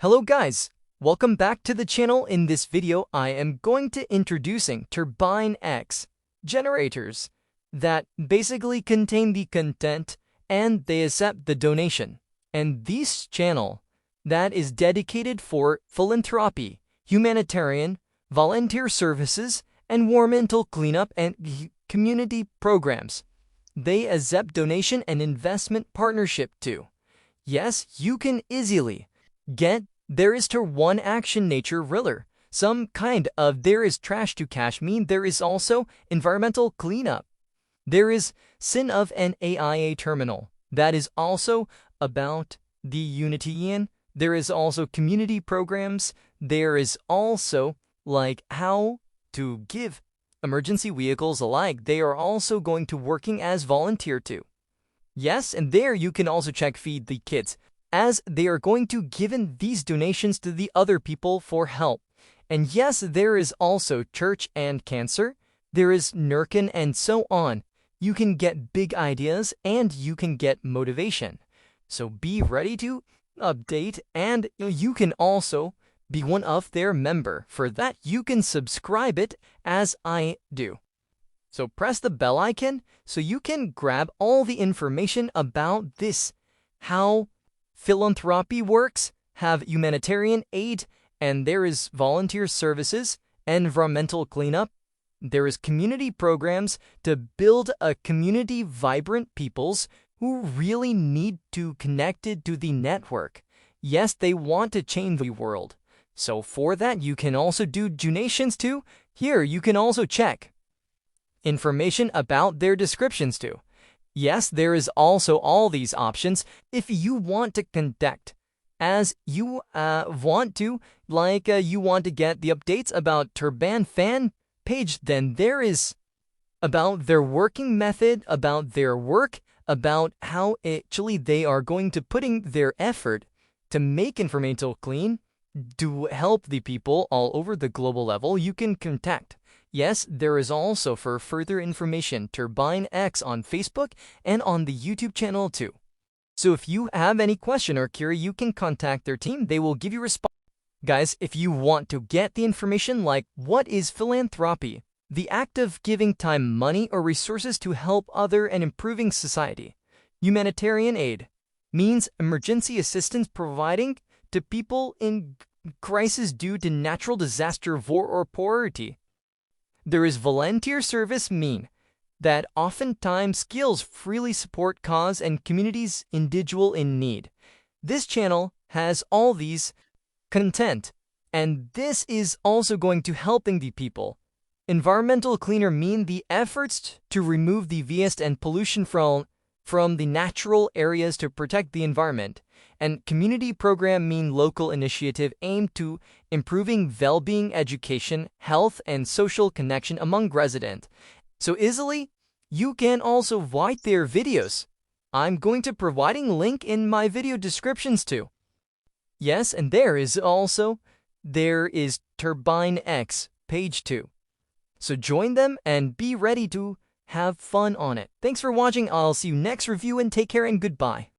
Hello guys, welcome back to the channel. In this video, I am going to introducing Turbine X generators that basically contain the content and they accept the donation. And this channel that is dedicated for philanthropy, humanitarian, volunteer services, and environmental cleanup and community programs. They accept donation and investment partnership too. Yes, you can easily get there is to one action nature thriller. Some kind of there is trash to cash mean there is also environmental cleanup. There is sin of an AIA terminal. That is also about the Unitarian. There is also community programs. There is also like how to give emergency vehicles alike. They are also going to working as volunteer too. Yes, and there you can also check Feed the Kids, as they are going to given these donations to the other people for help. And yes, there is also church and cancer. There is Nurkin and so on. You can get big ideas and you can get motivation. So be ready to update, and you can also be one of their member. For that, you can subscribe it as I do. So press the bell icon so you can grab all the information about this, how philanthropy works, have humanitarian aid, and there is volunteer services, environmental cleanup. There is community programs to build a community vibrant peoples who really need to connected to the network. Yes, they want to change the world. So for that, you can also do donations too. Here, you can also check information about their descriptions too. Yes, there is also all these options if you want to contact, as you want to, you want to get the updates about Turbine fan page, then there is about their working method, about their work, about how actually they are going to putting their effort to make environmental clean, to help the people all over the global level. You can contact. Yes, there is also for further information Turbine X on Facebook and on the YouTube channel too. So if you have any question or query, you can contact their team. They will give you response. Guys, if you want to get the information like what is philanthropy, the act of giving time, money, or resources to help other and improving society. Humanitarian aid means emergency assistance providing to people in crisis due to natural disaster, war, or poverty. There is volunteer service mean that oftentimes skills freely support cause and communities individual in need. This channel has all these content, and this is also going to helping the people. Environmental cleaner mean the efforts to remove the waste and pollution from the natural areas to protect the environment. And community program mean local initiative aimed to improving well-being, education, health, and social connection among residents. So easily, you can also watch their videos. I'm going to providing link in my video descriptions too. Yes, and there is Turbine X page too. So join them and be ready to have fun on it. Thanks for watching. I'll see you next review and take care and goodbye.